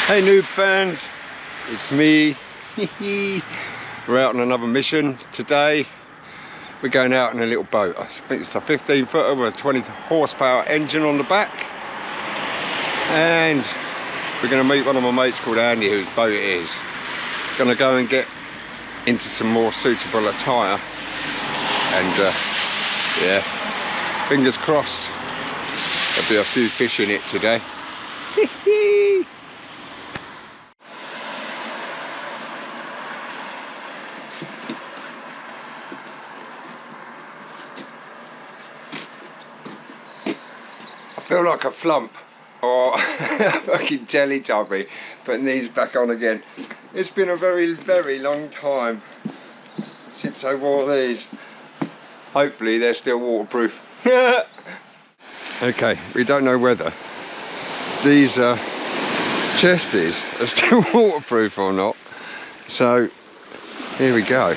Hey noob fans, it's me. We're out on another mission today. We're going out in a little boat. I think it's a 15-footer with a 20 horsepower engine on the back. And we're going to meet one of my mates called Andy, whose boat it is. Going to go and get into some more suitable attire. And yeah, fingers crossed there'll be a few fish in it today. I feel like a flump or a fucking Teletubby putting these back on again. It's been a very, very long time since I wore these. Hopefully they're still waterproof. Okay, we don't know whether these chesties are still waterproof or not. So here we go.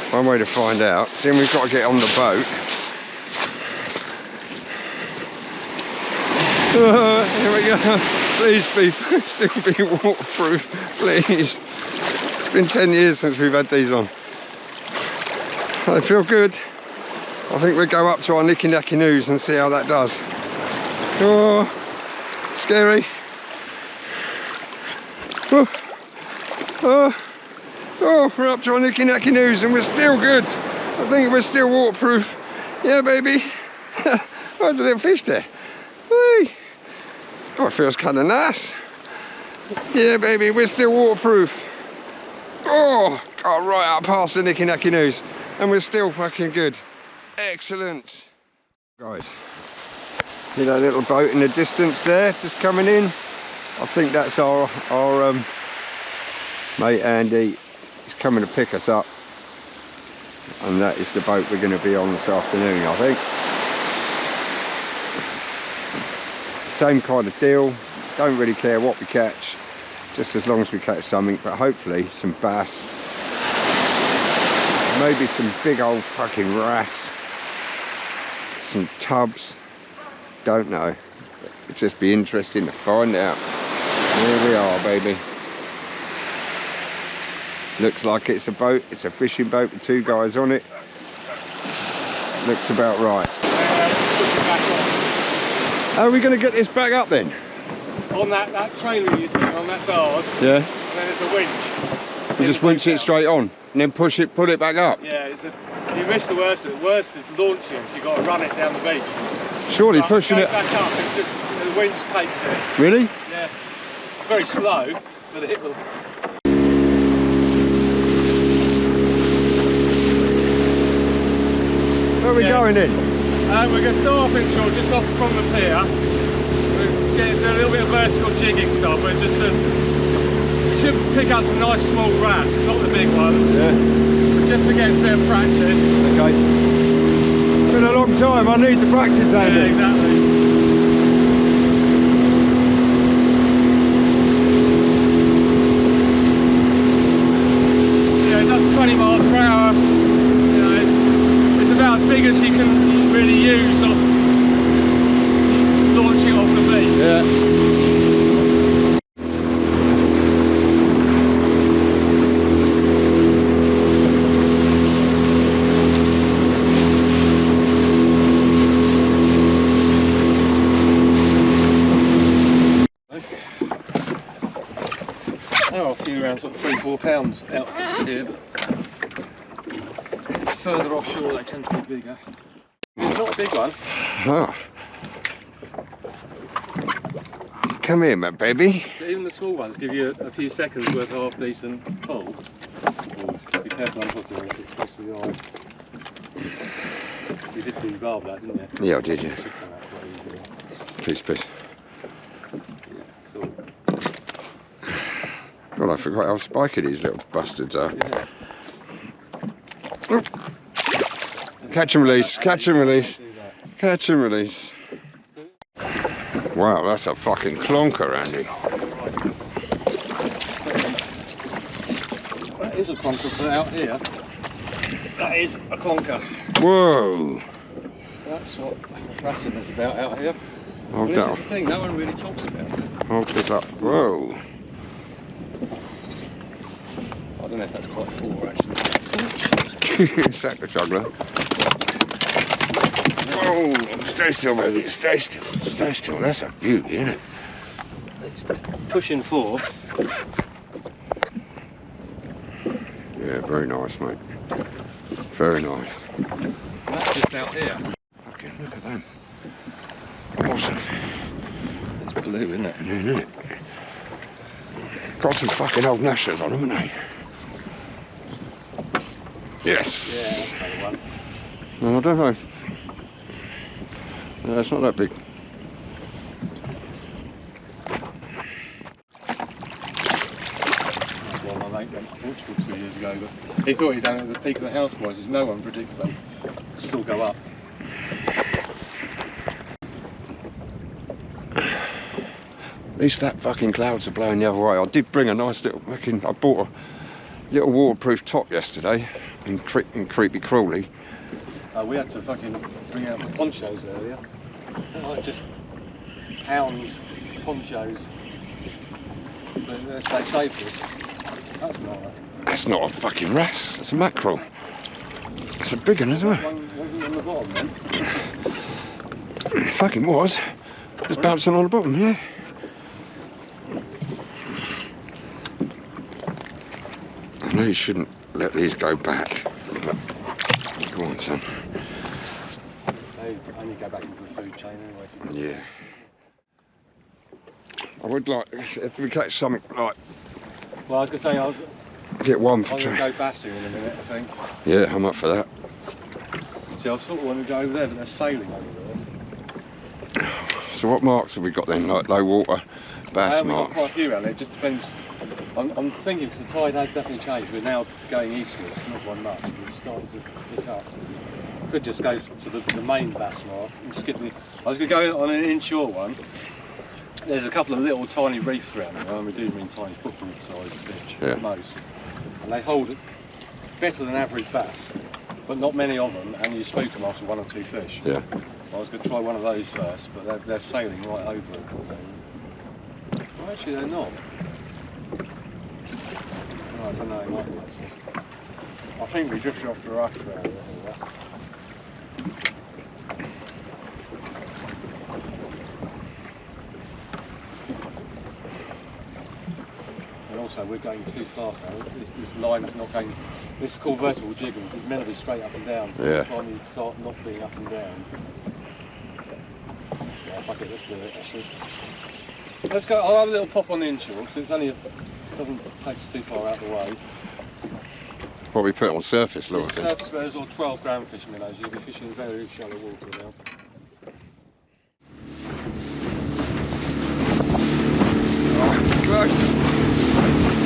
One way to find out. Then we've got to get on the boat. Here we go. Please be still be waterproof, please. It's been 10 years since we've had these on. They feel good. I think we'll go up to our nicky nacky news and see how that does. Oh, scary. Oh, we're up to our nicky nacky news and we're still good. I think we're still waterproof. Yeah, baby. Oh, there's a little fish there. Whee. Oh, it feels kind of nice. Yeah, baby, we're still waterproof. Oh, got right up past the nicky nacky news, and we're still fucking good. Excellent. Guys, see that little boat in the distance there, just coming in? I think that's our mate Andy. He's coming to pick us up, and that is the boat we're going to be on this afternoon, I think. Same kind of deal, don't really care what we catch, just as long as we catch something, but hopefully some bass, maybe some big old fucking wrasse, some tubs, don't know, it'd just be interesting to find out. Here we are, baby. Looks like it's a boat, it's a fishing boat with two guys on it, looks about right. How are we going to get this back up then? On that trailer you see, on that's ours. Yeah. And then there's a winch. You just winch it straight on and then pull it back up? Yeah, you missed the worst of it. The worst is launching, so you've got to run it down the beach. Surely but pushing it back up, it's just, the winch takes it. Really? Yeah. Very slow, but it will. Where are we going then? We're going to start off inshore, just off from the pier. We're getting a little bit of vertical jigging stuff. We should pick up some nice small wrasse, not the big ones. Yeah. But just to get a bit of practice. Okay. It's been a long time. I need the practice, Andy. Yeah, exactly. Yeah, it does 20 miles per hour. You know, it's about as big as you can really use of launching off the beach. Yeah. Oh, a few around sort of 3-4 pounds out here, but it's further offshore they tend to be bigger. It's not a big one. Oh. Come here, my baby. So even the small ones give you a few seconds worth of half decent pull. Oh, be careful unhooking or else it's close to the eye. You did debarb that, didn't you? Yeah, I did, yeah. It should come out quite easily. Please, please. Yeah, cool. God, I forgot how spiky these little bastards are. Yeah. Oh. Catch and release, catch and release, catch and release. Wow, that's a fucking clonker, Andy. That is a clonker for out here. That is a clonker. Whoa. That's what Wrasse is about out here. Well, this is the thing, no one really talks about it. Hold this up. Whoa. don't know if that's quite four actually. Sack juggler. Oh, stay still, baby. Stay still. Stay still. That's a beauty, isn't it? It's pushing four. Yeah, very nice, mate. Very nice. That's just out here. Okay, look at them. Awesome. It's blue, isn't it? Yeah, isn't it? Got some fucking old gnashers on them, haven't they? Yes. Yeah, that's another one. No, I don't know. No, it's not that big. Well, my mate went to Portugal 2 years ago, but he thought he'd done it at the peak of the house prices. No one predicted they could still go up. At least that fucking clouds are blowing the other way. I did bring a nice little fucking. I bought a little waterproof top yesterday in Creepy Crawley. We had to fucking bring out the ponchos earlier. Like just pounds ponchos. But they saved us. That's not right. That's not a fucking wrasse. It's a mackerel. It's a big one as well. One wasn't on the bottom then. It fucking was. Just bouncing on the bottom, yeah. I know you shouldn't let these go back, but go on, son. They only go back into the food chain anyway. Yeah. I would like, if we catch something like, Well, I was going to say, I'm get one for going to try. go bassing in a minute, I think. Yeah, I'm up for that. See, I sort of want to go over there, but they're sailing over there. So what marks have we got then? Like low water bass We've got marks? quite a few around there. It just depends. I'm thinking, because the tide has definitely changed. We're now going eastwards, not by much, but it's starting to pick up. Could just go to the main bass mark and skip the. I was going to go on an inshore one. There's a couple of little tiny reefs around there, and we do mean tiny football sized pitch Yeah. at most. And they hold it better than average bass, but not many of them, and you spook them after one or two fish. Yeah. I was going to try one of those first, but they're sailing right over it. Well, actually, they're not. No, I don't know, they might be actually. I think we drifted off the Wrasse around there. And also, we're going too fast now. This line is not going. This is called vertical jigging. It's meant to be straight up and down. So Yeah. every time you start not being up and down. Yeah, fuck it, let's do it actually. Let's go. I'll have a little pop on the inshore because it's only doesn't take us too far out of the way. What we put on surface, Lord. Surface res or 12 gram fish minnows. You'll be fishing in very shallow water now. Right.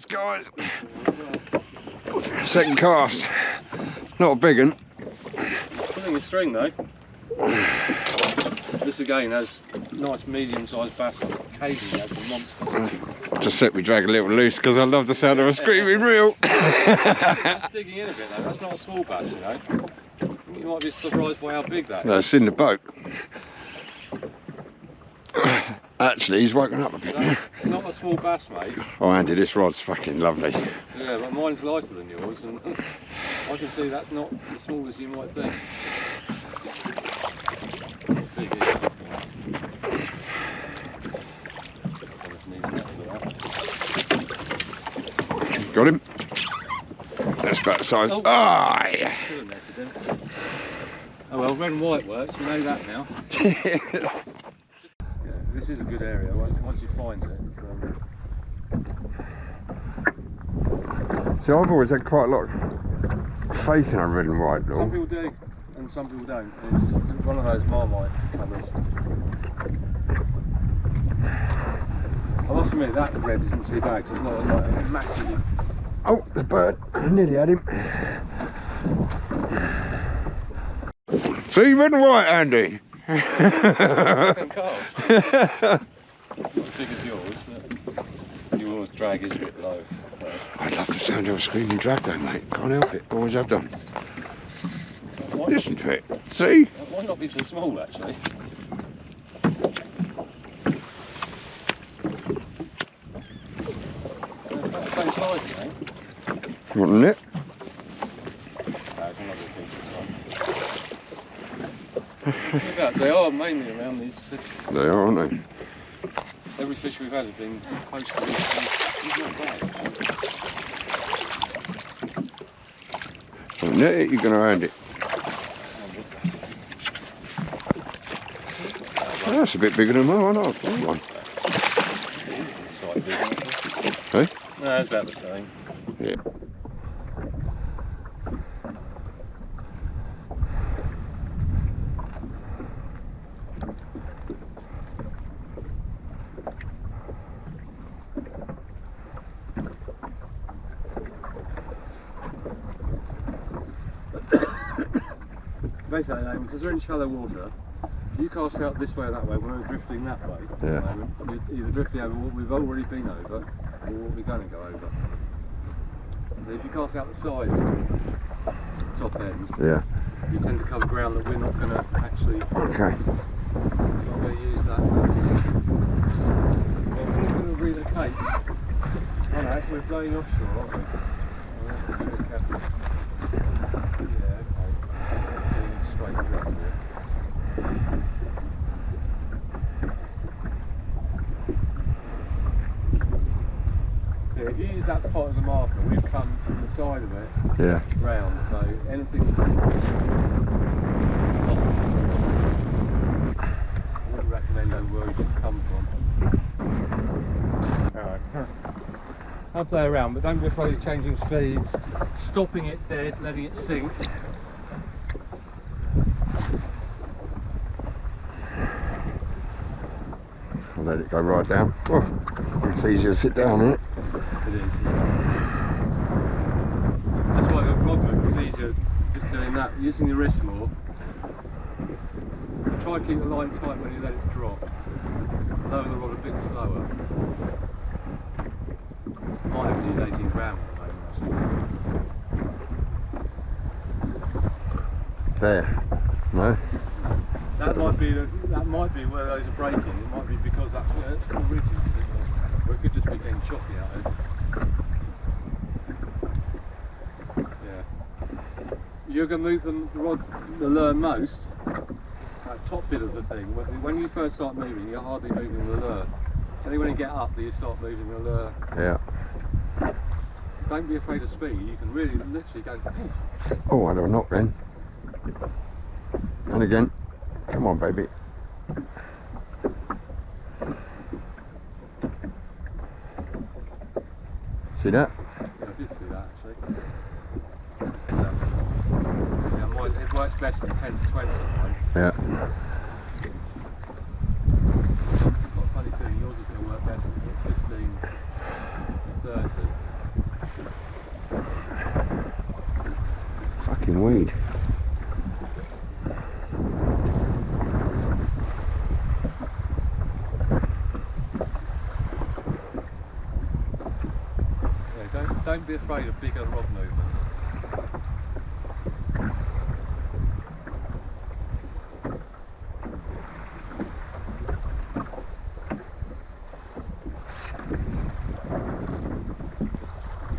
Guys, second cast, not a big one. Pulling a string though. This again has nice medium-sized bass. Occasionally has some monsters. Just set me drag a little loose because I love the sound of a screaming reel. That's digging in a bit though. That's not a small bass, you know. You might be surprised by how big that is. No, it's in the boat. Actually, he's woken up a bit. That's not a small bass, mate. Oh, Andy, this rod's fucking lovely. Yeah, but mine's lighter than yours, and I can see that's not as small as you might think. Big, Got him. That's about the size. Oh, Ah, yeah. Oh well, red and white works. We know that now. Yeah, this is a good area. Once you find it, See, I've always had quite a lot of faith in a red and white Some dog. people do, and some people don't. It's one of those Marmite colours. I must admit that red isn't too bad. It's not like a massive. Oh, the bird! I nearly had him. See, red and white, Andy. Second cast. Not as big as yours, but you will drag his a bit low. I'd love the sound of a screaming drag though, mate. Can't help it. Always have done. Listen to it. See? That might not be so small, actually. About the same size, you think? Wasn't it? It's another piece as well. Look at that, they are mainly around these. They are, aren't they? Every fish we've had has been close to this. It's not bad. Don't net it, you're going to hand it. Oh, that's a bit bigger than mine, I like one. Slightly bigger, isn't it? Hey? No, it's about the same. Yeah. Basically, because they're in shallow water, if you cast out this way or that way, when we're drifting that way, Yeah. you're either drifting over what we've already been over, or what we're going to go over. So if you cast out the sides, top end, Yeah. you tend to cover ground that we're not going to actually. Okay. So I'm going to use that. Well, we're not going to relocate. Oh no, we're blowing offshore, aren't we? Oh, let's be a bit careful. Yeah, okay. Straight drift here. Yeah, if you use that pot as a marker, we've come from the side of it Yeah. round, so anything I wouldn't recommend knowing where we just come from. Alright. I'll play around, but don't be afraid of changing speeds, stopping it dead, letting it sink. I'll let it go right down. Oh, it's easier to sit down, isn't it? It is. That's why the rod movement was easier just doing that, using your wrist more. Try to keep the line tight when you let it drop. Lower the rod a bit slower. Might have to use 18 gram at the moment actually. There. No? That might be where those are breaking. It might be because that's where the ridge is. Or it could just be getting choppy out of it. Yeah. You're going to move the lure most. That top bit of the thing. When you first start moving, you're hardly moving the lure. It's only when you get up that you start moving the lure. Yeah. Don't be afraid of speed. You can really literally go. Oh, I had a knock then. And again. Come on, baby. See that? Yeah, I did see that actually. Yeah, it works best at 10 to 20 right? Yeah. I've got a funny feeling yours is going to work best at sort of 15 to 30. Fucking weed. Don't be afraid of bigger rod movements.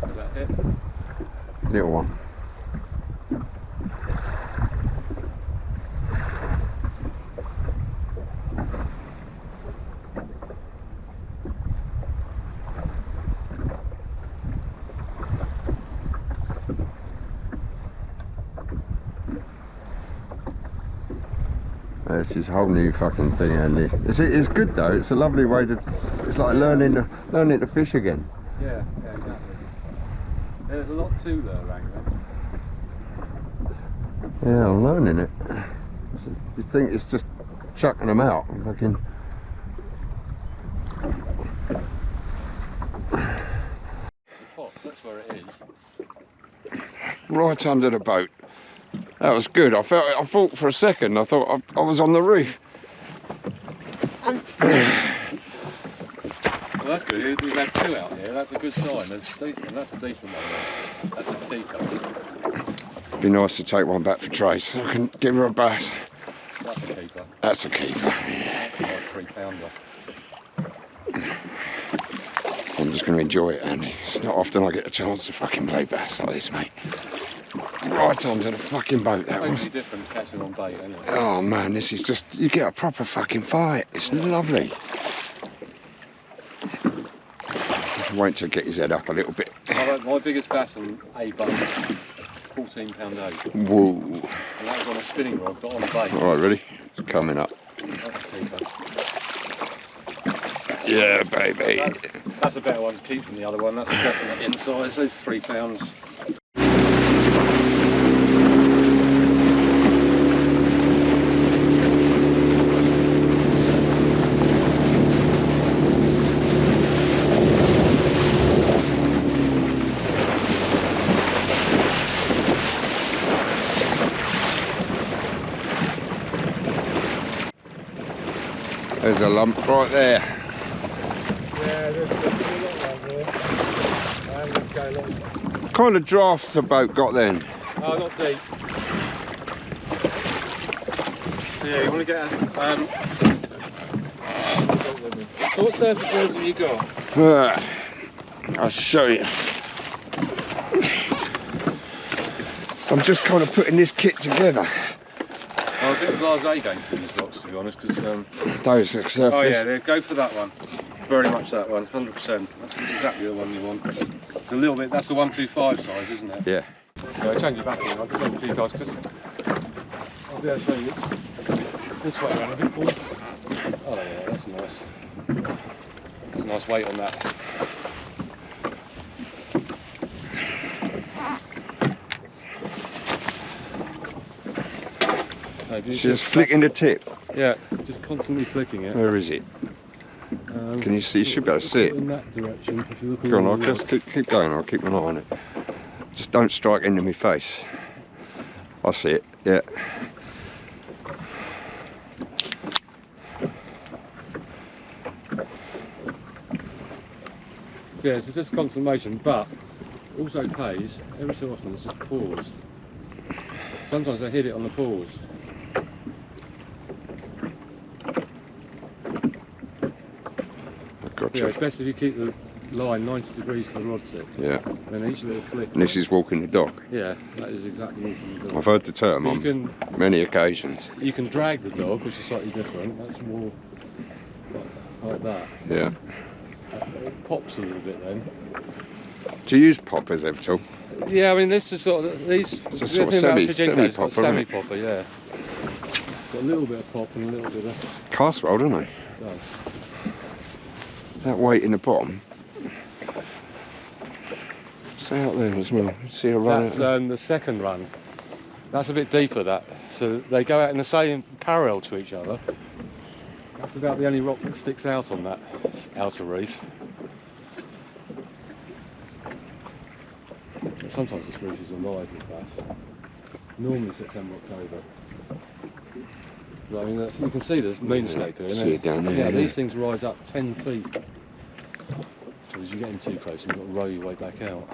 Is that it? Little one. This is a whole new fucking thing, Andy. It's good though. It's a lovely way to. It's like learning to fish again. Yeah, exactly. There's a lot to there, Wrangler. Yeah, I'm learning it. You think it's just chucking them out? Fucking. The pots, that's where it is. Right under the boat. That was good. I thought for a second. I thought I was on the reef. Well, that's good. We've had two out here. That's a good sign. That's a decent one. That's a keeper. Be nice to take one back for Trace. So I can give her a bass. That's a keeper. That's a keeper. That's a nice 3-pounder. I'm just going to enjoy it, Andy. It's not often I get a chance to fucking play bass like this, mate. Right onto the fucking boat, that was. Totally different catching on bait, isn't it? Oh man, this is just, you get a proper fucking fight. It's lovely. Wait till I get his head up a little bit. My biggest bass on a boat, 14-pound 8. Whoa. And that was on a spinning rod, but on a bait. Alright, ready? It's coming up. That's a keeper. Yeah, baby. That's a better one to keep than the other one. That's a definite in size. Those 3 pounds. There's a lump right there. Yeah, there's a lot around here. Let's go along. What kind of drafts the boat got then? Oh, not deep. Yeah, you want to get us. So what surface have you got? I'll show you. I'm just kind of putting this kit together. I'm a bit blasé going through these rocks, to be honest, because Those surface. oh yeah, go for that one. Very much that one, 100%. That's exactly the one you want. It's a little bit. That's the 125 size, isn't it? Yeah. Yeah, change it back in. I'll just take a few guys because I'll be able to show you this way around a bit more. Oh yeah, that's nice. There's a nice weight on that. No, Just flicking the tip. Yeah, just constantly flicking it. Where is it? Can you see? You should be able to see it. In that direction. If you look Go on, I'll just keep going. I'll keep an eye on it. Just don't strike into my face. I see it. Yeah. Yeah, it's just concentration, but it also pays every so often. It's just pause. Sometimes I hit it on the pause. Gotcha. Yeah, it's best if you keep the line 90 degrees to the rod tip. Yeah. Then each little flick. And this is walking the dog. Yeah, that is exactly walking the dog. I've heard the term You on can- many occasions. You can drag the dog, which is slightly different. That's more like that. Yeah. It pops a little bit then. Do you use poppers ever at all? Yeah, I mean this is sort of these. It's a sort of semi-popper, isn't it? Semi-popper, yeah. It's got a little bit of pop and a little bit of. Cast roll, don't they? It does. That weight in the bottom. Stay out there as well. See a run. That's the second run. That's a bit deeper. That so they go out in the same parallel to each other. That's about the only rock that sticks out on that outer reef. But sometimes this reef is alive with bass. Normally September, October. But I mean, you can see the moonscape here. See it down there. Yeah, these things rise up 10 feet. So as you're getting too close, you've got to row your way back out.